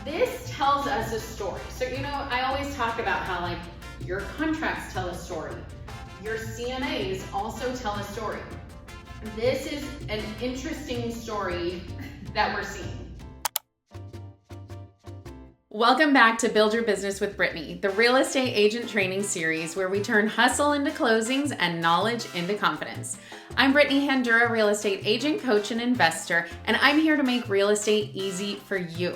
this tells us a story. So, you know, I always talk about how like your contracts tell a story. Your CMAs also tell a story. This is an interesting story that we're seeing. Welcome back to Build Your Business with Brittany, the real estate agent training series where we turn hustle into closings and knowledge into confidence. I'm Brittany Handura, real estate agent, coach, and investor, and I'm here to make real estate easy for you.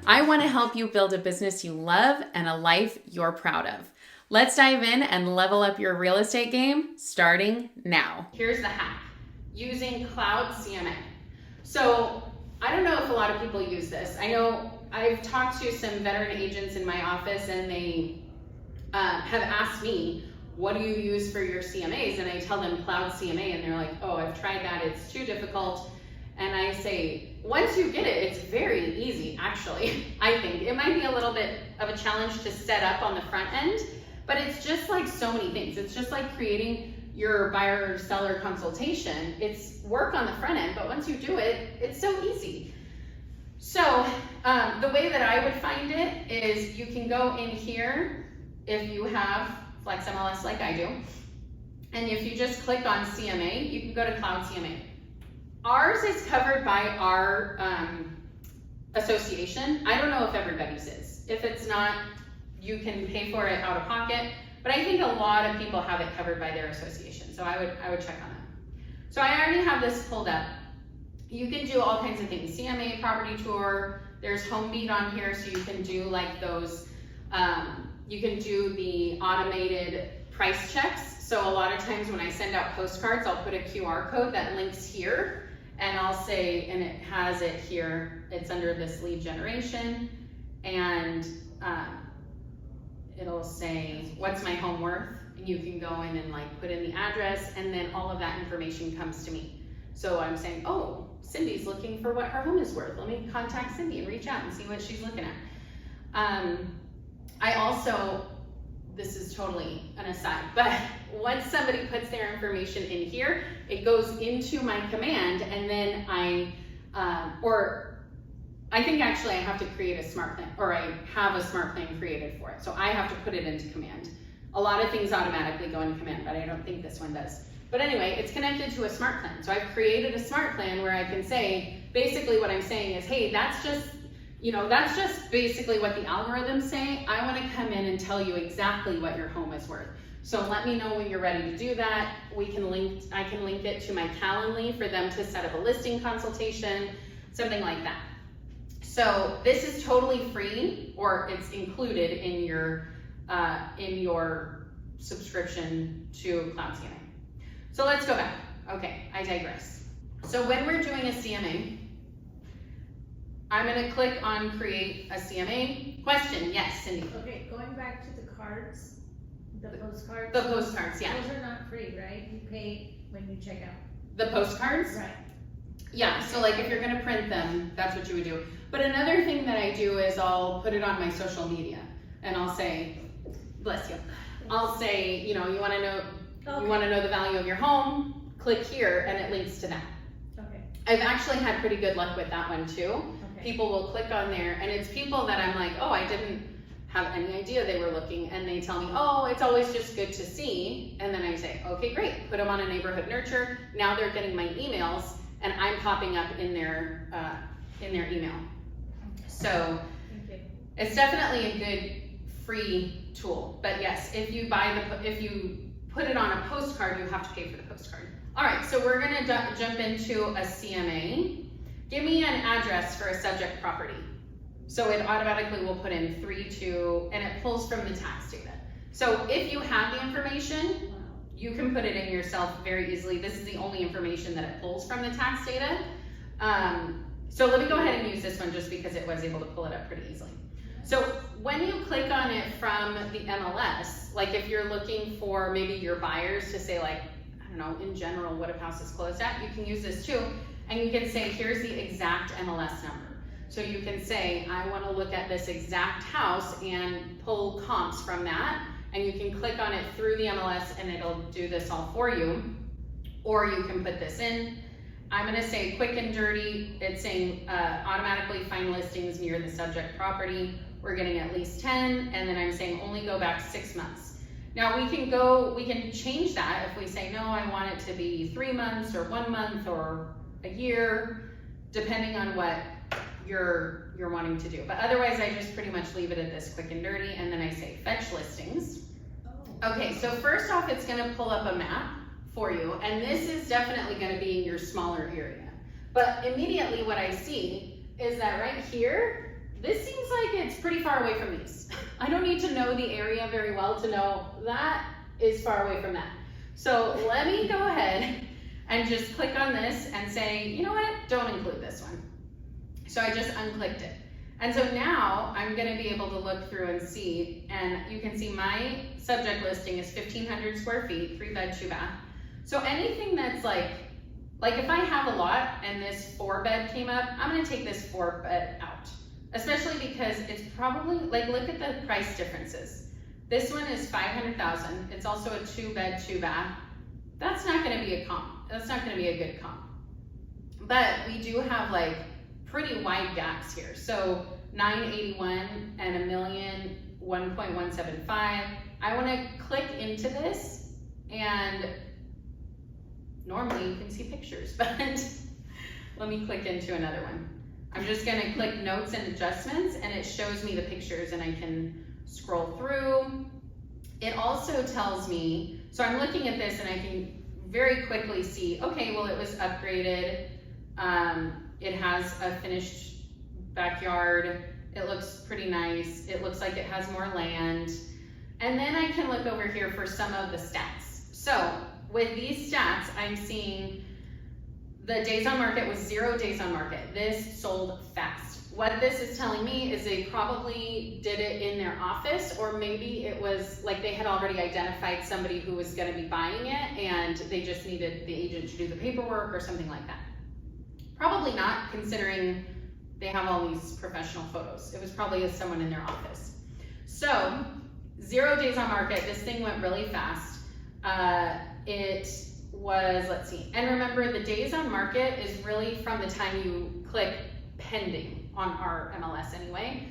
I want to help you build a business you love and a life you're proud of. Let's dive in and level up your real estate game starting now. Here's the hack, using Cloud CMA. So I don't know if a lot of people use this. I know I've talked to some veteran agents in my office and they have asked me, what do you use for your CMAs? And I tell them Cloud CMA and they're like, oh, I've tried that, it's too difficult. And I say, once you get it, it's very easy, actually. I think it might be a little bit of a challenge to set up on the front end, but it's just like so many things. It's just like creating your buyer seller consultation. It's work on the front end, but once you do it, it's so easy. So the way that I would find it is you can go in here if you have Flex MLS like I do, and if you just click on CMA, you can go to Cloud CMA. Ours is covered by our association. I don't know if everybody's is. If it's not, you can pay for it out of pocket, but I think a lot of people have it covered by their association, so I would check on that. So I already have this pulled up. You can do all kinds of things. CMA property tour, there's home beat on here, so you can do like those, you can do the automated price checks. So a lot of times when I send out postcards, I'll put a QR code that links here, and I'll say, and it has it here, it's under this lead generation, and it'll say, what's my home worth? And you can go in and like put in the address, and then all of that information comes to me. So I'm saying, oh, Cindy's looking for what her home is worth. Let me contact Cindy and reach out and see what she's looking at. I also, this is totally an aside, but once somebody puts their information in here, it goes into my command, and then I think actually I have to create a smart plan, or I have a smart plan created for it. So I have to put it into command. A lot of things automatically go into command, but I don't think this one does. But anyway, it's connected to a smart plan. So I've created a smart plan where I can say, basically what I'm saying is, hey, that's just basically what the algorithms say. I want to come in and tell you exactly what your home is worth. So let me know when you're ready to do that. I can link it to my Calendly for them to set up a listing consultation, something like that. So this is totally free, or it's included in your subscription to Cloud CMA. So let's go back. Okay, I digress. So when we're doing a CMA, I'm gonna click on create a CMA. Question, yes, Cindy. Okay, going back to the cards, the postcards. The postcards, yeah. Those are not free, right? You pay when you check out. The postcards? Right. Yeah, so like if you're gonna print them, that's what you would do. But another thing that I do is I'll put it on my social media and I'll say, bless you. I'll say, you wanna know, okay, you wanna know the value of your home, click here and it links to that. Okay. I've actually had pretty good luck with that one too. Okay. People will click on there and it's people that I'm like, oh, I didn't have any idea they were looking, and they tell me, oh, it's always just good to see. And then I say, okay, great, put them on a neighborhood nurture. Now they're getting my emails and I'm popping up in their email. So it's definitely a good free tool. But yes, if you put it on a postcard, you have to pay for the postcard. All right, so we're gonna jump into a CMA. Give me an address for a subject property. So it automatically will put in 32, and it pulls from the tax data. So if you have the information, you can put it in yourself very easily. This is the only information that it pulls from the tax data. So let me go ahead and use this one just because it was able to pull it up pretty easily. So when you click on it from the MLS, like if you're looking for maybe your buyers to say like, I don't know, in general, what if house is closed at, you can use this too. And you can say, here's the exact MLS number. So you can say, I want to look at this exact house and pull comps from that. And you can click on it through the MLS and it'll do this all for you. Or you can put this in. I'm gonna say quick and dirty. It's saying automatically find listings near the subject property. We're getting at least 10, and then I'm saying only go back 6 months. Now we can change that if we say, no, I want it to be 3 months or 1 month or a year, depending on what you're wanting to do. But otherwise, I just pretty much leave it at this quick and dirty, and then I say fetch listings. Okay, so first off, it's gonna pull up a map for you, and this is definitely gonna be in your smaller area. But immediately what I see is that right here, this seems like it's pretty far away from these. I don't need to know the area very well to know that is far away from that. So let me go ahead and just click on this and say, you know what, don't include this one. So I just unclicked it. And so now I'm gonna be able to look through and see, and you can see my subject listing is 1,500 square feet, 3 bed, 2 bath. So anything that's like if I have a lot and this 4 bed came up, I'm gonna take this 4 bed out. Especially because it's probably, like, look at the price differences. This one is $500,000. It's also a 2 bed, 2 bath. That's not gonna be a comp. That's not gonna be a good comp. But we do have like pretty wide gaps here. So 981 and $1 million, 1.175. I wanna click into this, and normally you can see pictures, but let me click into another one. I'm just gonna click notes and adjustments, and it shows me the pictures, and I can scroll through. It also tells me, so I'm looking at this and I can very quickly see, okay, well, it was upgraded. It has a finished backyard. It looks pretty nice. It looks like it has more land. And then I can look over here for some of the stats. So with these stats, I'm seeing the days on market was 0 days on market. This sold fast. What this is telling me is they probably did it in their office, or maybe it was like they had already identified somebody who was gonna be buying it and they just needed the agent to do the paperwork or something like that. Probably not, considering they have all these professional photos. It was probably someone in their office. So 0 days on market, this thing went really fast. It was, let's see, and remember the days on market is really from the time you click pending on our MLS anyway.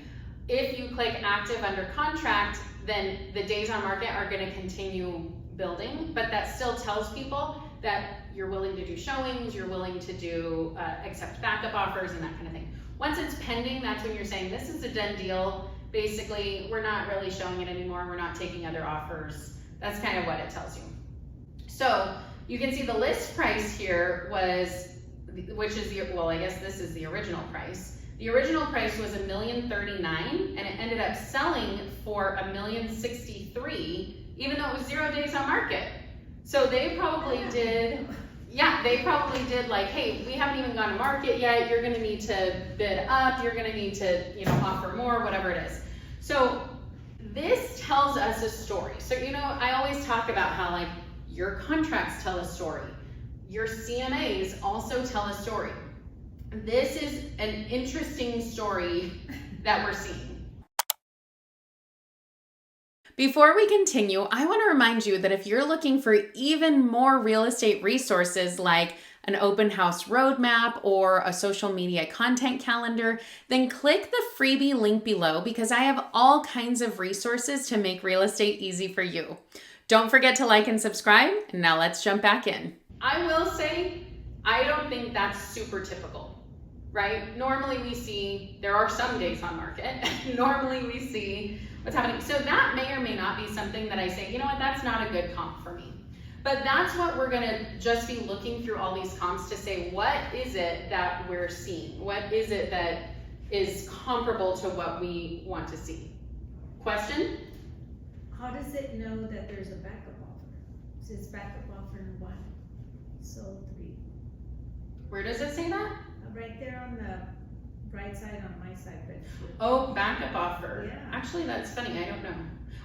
If you click active under contract, then the days on market are gonna continue building, but that still tells people that you're willing to do showings, you're willing to do accept backup offers and that kind of thing. Once it's pending, that's when you're saying this is a done deal. Basically, we're not really showing it anymore, we're not taking other offers. That's kind of what it tells you. So you can see the list price here was, which is the, well, I guess this is the original price. The original price was $1,039,000, and it ended up selling for $1,063,000, even though it was 0 days on market. So they probably did, yeah, they probably did like, hey, we haven't even gone to market yet. You're gonna need to bid up. You're gonna need to, you know, offer more, whatever it is. So this tells us a story. So, you know, I always talk about how like your contracts tell a story. Your CMAs also tell a story. This is an interesting story that we're seeing. Before we continue, I want to remind you that if you're looking for even more real estate resources like an open house roadmap or a social media content calendar, then click the freebie link below because I have all kinds of resources to make real estate easy for you. Don't forget to like and subscribe, and now let's jump back in. I will say, I don't think that's super typical, right? Normally we see, there are some days on market, normally we see what's happening. So that may or may not be something that I say, you know what, that's not a good comp for me. But that's what we're gonna just be looking through all these comps to say, what is it that we're seeing? What is it that is comparable to what we want to see? Question? How does it know that there's a backup offer? It says backup offer 1, sold 3. Where does it say that? Right there on the right side on my side, but Oh, backup offer. Yeah. Actually, that's funny, I don't know.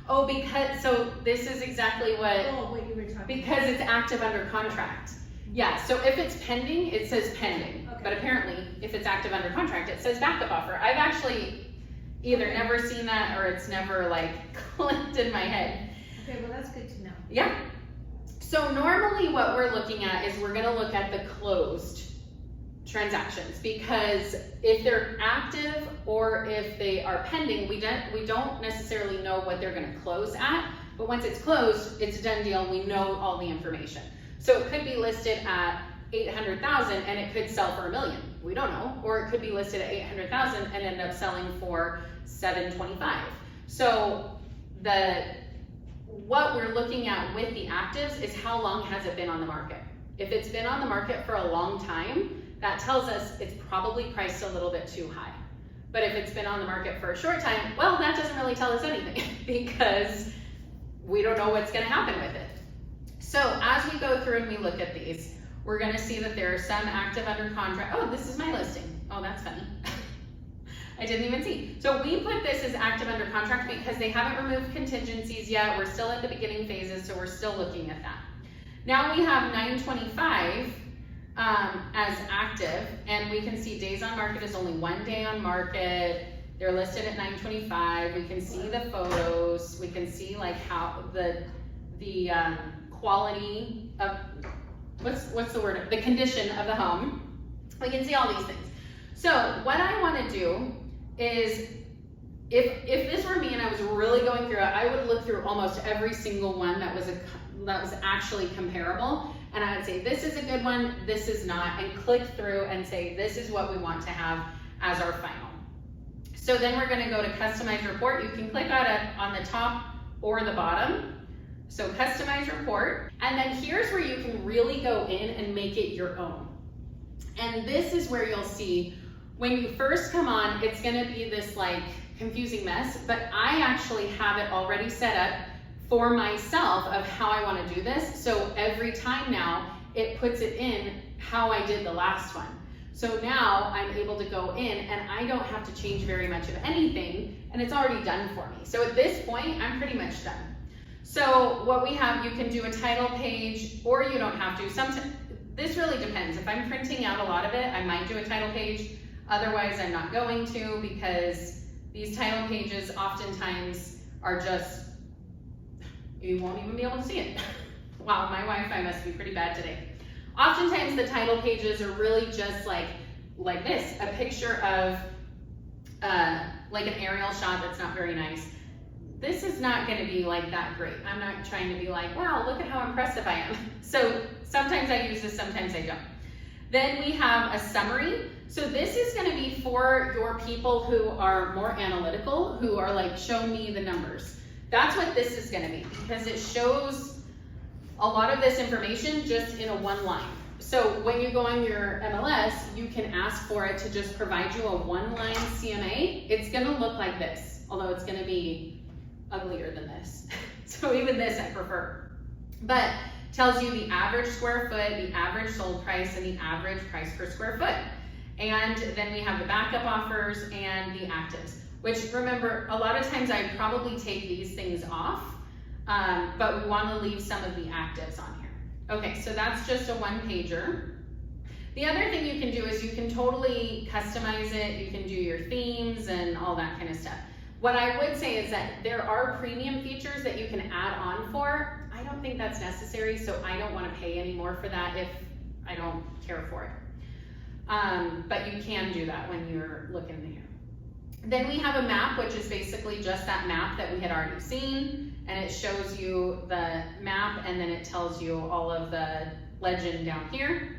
Oh, because, so this is exactly what, what you were talking because about. it's active under contract. Yeah, so if it's pending, it says pending. Okay. But apparently, if it's active under contract, it says backup offer. I've actually either never seen that or it's never like clicked in my head. Okay, well that's good to know. Yeah. So normally what we're looking at is we're gonna look at the closed transactions, because if they're active or if they are pending, we don't necessarily know what they're going to close at, but once it's closed, it's a done deal. We know all the information. So it could be listed at 800,000 and it could sell for $1 million. We don't know. Or it could be listed at 800,000 and end up selling for 725. So what we're looking at with the actives is how long has it been on the market. If it's been on the market for a long time, that tells us it's probably priced a little bit too high. But if it's been on the market for a short time, well, that doesn't really tell us anything because we don't know what's going to happen with it. So as we go through and we look at these, we're going to see that there are some active under contract. Oh, this is my listing. Oh, that's funny. I didn't even see. So we put this as active under contract because they haven't removed contingencies yet. We're still in the beginning phases, so we're still looking at that. Now we have 925 as active, and we can see days on market is only 1 day on market. They're listed at 925. We can see the photos. We can see like how the quality of, what's the word? The condition of the home. We can see all these things. So what I want to do is, if this were me and I was really going through it, I would look through almost every single one that was actually comparable, and I would say this is a good one, this is not, and click through and say this is what we want to have as our final. So then we're going to go to customize report. You can click on it on the top or the bottom. So customize report, and then here's where you can really go in and make it your own. And this is where you'll see when you first come on, it's going to be this like confusing mess, but I actually have it already set up for myself of how I want to do this. So every time now it puts it in how I did the last one. So now I'm able to go in and I don't have to change very much of anything, and it's already done for me. So at this point, I'm pretty much done. So what we have, you can do a title page, or you don't have to. Sometimes, this really depends. If I'm printing out a lot of it, I might do a title page. Otherwise, I'm not going to, because these title pages oftentimes are just, you won't even be able to see it. Wow, my Wi-Fi must be pretty bad today. Oftentimes the title pages are really just like this, a picture of like an aerial shot that's not very nice. This is not going to be like that great. I'm not trying to be like, wow, look at how impressive I am. So sometimes I use this, sometimes I don't. Then we have a summary. So this is going to be for your people who are more analytical, who are like, show me the numbers. That's what this is going to be, because it shows a lot of this information just in a one line. So when you go on your MLS, you can ask for it to just provide you a one-line CMA. It's going to look like this, although it's going to be uglier than this. So even this I prefer. But tells you the average square foot, the average sold price, and the average price per square foot. And then we have the backup offers and the actives, which, remember, a lot of times I probably take these things off, but we want to leave some of the actives on here. Okay, so that's just a one-pager. The other thing you can do is you can totally customize it. You can do your themes and all that kind of stuff. What I would say is that there are premium features that you can add on for. I don't think that's necessary, so I don't want to pay any more for that if I don't care for it. But you can do that when you're looking here. Then we have a map, which is basically just that map that we had already seen, and it shows you the map, and then it tells you all of the legend down here.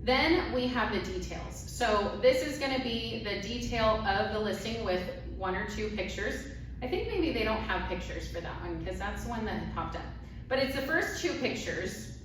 Then we have the details. So this is going to be the detail of the listing with 1 or 2 pictures. I think maybe they don't have pictures for that one, because that's the one that popped up. But it's the first 2 pictures,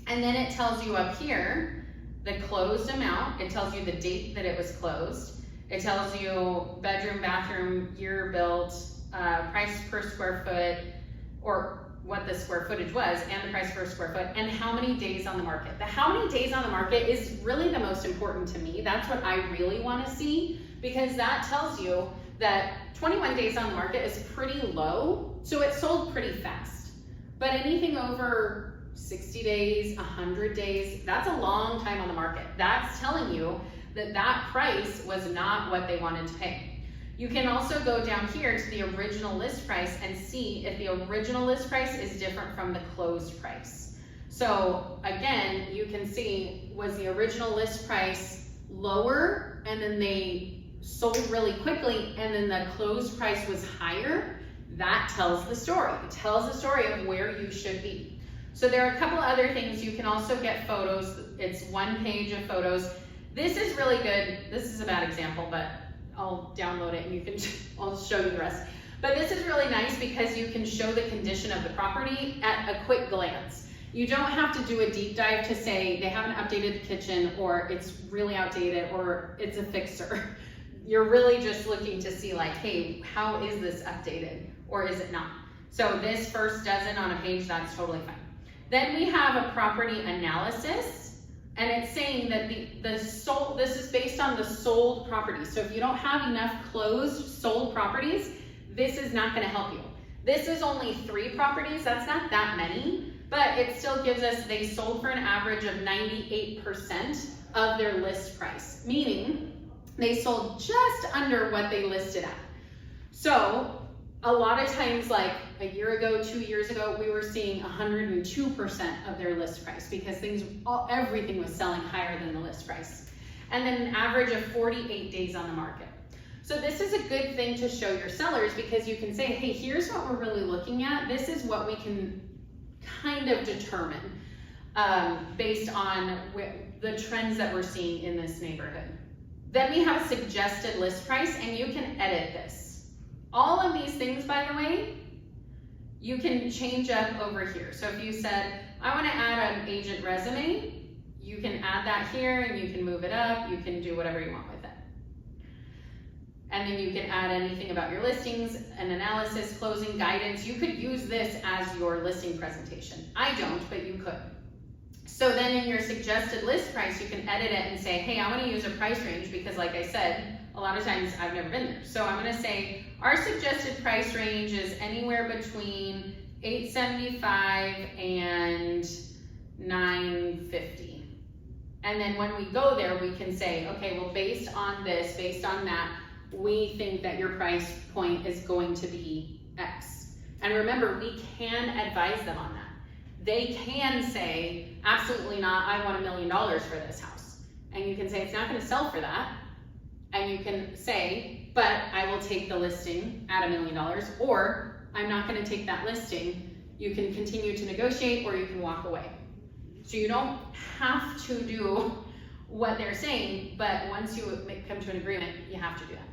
and then it tells you up here the closed amount. It tells you the date that it was closed. It tells you bedroom, bathroom, year built, price per square foot, or what the square footage was, and the price per square foot, and how many days on the market. The how many days on the market is really the most important to me. That's what I really want to see, because that tells you that 21 days on the market is pretty low, so it sold pretty fast. But anything over 60 days, 100 days, that's a long time on the market. That's telling you that that price was not what they wanted to pay. You can also go down here to the original list price and see if the original list price is different from the closed price. So again, you can see, was the original list price lower and then they sold really quickly and then the closed price was higher, that tells the story. It tells the story of where you should be. So there are a couple other things. You can also get photos. It's 1 page of photos. This is really good. This is a bad example, but I'll download it and you can, I'll show you the rest. But this is really nice because you can show the condition of the property at a quick glance. You don't have to do a deep dive to say they haven't updated the kitchen or it's really outdated or it's a fixer. You're really just looking to see like, hey, how is this updated or is it not? So this first dozen on a page, that's totally fine. Then we have a property analysis, and it's saying that this is based on the sold properties. So if you don't have enough closed sold properties, this is not going to help you. This is only 3 properties. That's not that many, but it still gives us they sold for an average of 98% of their list price, meaning they sold just under what they listed at. So a lot of times, like a year ago, 2 years ago, we were seeing 102% of their list price because everything was selling higher than the list price. And then an average of 48 days on the market. So this is a good thing to show your sellers because you can say, hey, here's what we're really looking at. This is what we can kind of determine based on the trends that we're seeing in this neighborhood. Then we have a suggested list price, and you can edit this. All of these things, by the way, you can change up over here. So if you said, I want to add an agent resume, you can add that here and you can move it up. You can do whatever you want with it. And then you can add anything about your listings, an analysis, closing, guidance. You could use this as your listing presentation. I don't, but you could. So then in your suggested list price, you can edit it and say, hey, I want to use a price range because like I said, a lot of times I've never been there. So I'm going to say our suggested price range is anywhere between $875 and $950. And then when we go there, we can say, okay, well, based on this, based on that, we think that your price point is going to be X. And remember, we can advise them on that. They can say, absolutely not, I want $1 million for this house. And you can say, it's not going to sell for that. And you can say, but I will take the listing at $1 million, or I'm not going to take that listing. You can continue to negotiate or you can walk away. So you don't have to do what they're saying, but once you come to an agreement, you have to do that.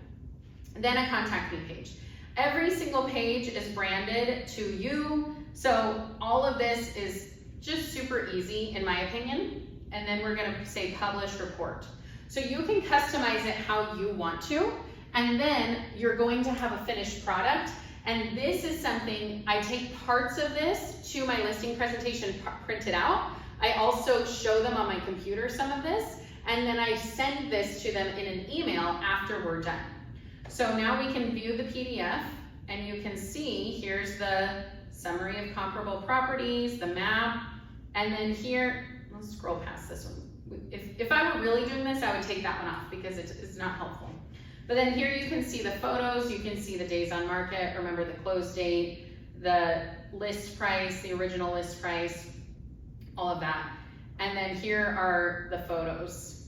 And then a contact me page. Every single page is branded to you. So all of this is just super easy in my opinion. And then we're going to say publish report. So you can customize it how you want to, and then you're going to have a finished product. And this is something, I take parts of this to my listing presentation printed out. I also show them on my computer some of this, and then I send this to them in an email after we're done. So now we can view the PDF, and you can see, here's the summary of comparable properties, the map, and then here, let's scroll past this one. If I were really doing this, I would take that one off because it's not helpful. But then here you can see the photos, you can see the days on market, remember the close date, the list price, the original list price, all of that. And then here are the photos.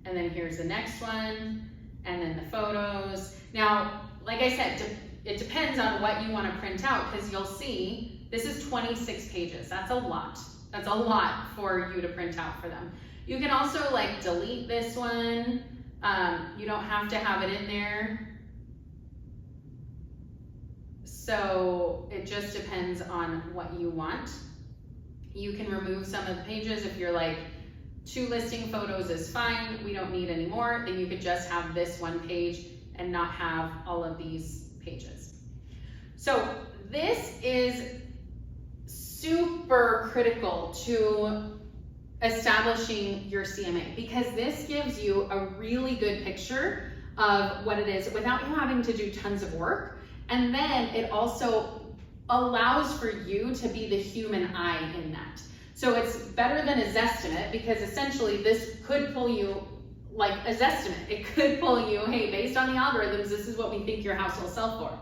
And then here's the next one, and then the photos. Now, like I said, it depends on what you want to print out because you'll see this is 26 pages. That's a lot. That's a lot for you to print out for them. You can also like delete this one. You don't have to have it in there. So it just depends on what you want. You can remove some of the pages if you're like, 2 listing photos is fine, we don't need any more, then you could just have this one page and not have all of these pages. So this is super critical to establishing your CMA because this gives you a really good picture of what it is without you having to do tons of work. And then it also allows for you to be the human eye in that. So it's better than a Zestimate because essentially this could pull you like a Zestimate. It could pull you, hey, based on the algorithms, this is what we think your house will sell for.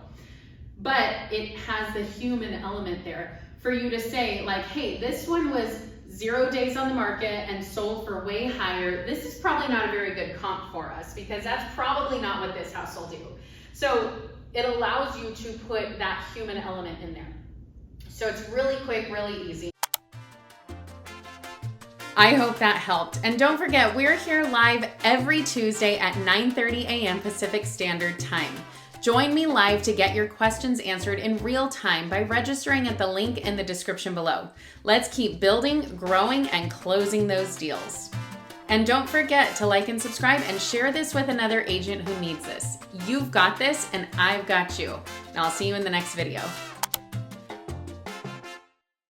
But it has the human element there for you to say like, hey, this one was 0 days on the market and sold for way higher, this is probably not a very good comp for us because that's probably not what this house will do. So it allows you to put that human element in there. So it's really quick, really easy. I hope that helped. And don't forget, we're here live every Tuesday at 9:30 a.m. Pacific Standard Time. Join me live to get your questions answered in real time by registering at the link in the description below. Let's keep building, growing, and closing those deals. And don't forget to like and subscribe and share this with another agent who needs this. You've got this and I've got you. And I'll see you in the next video.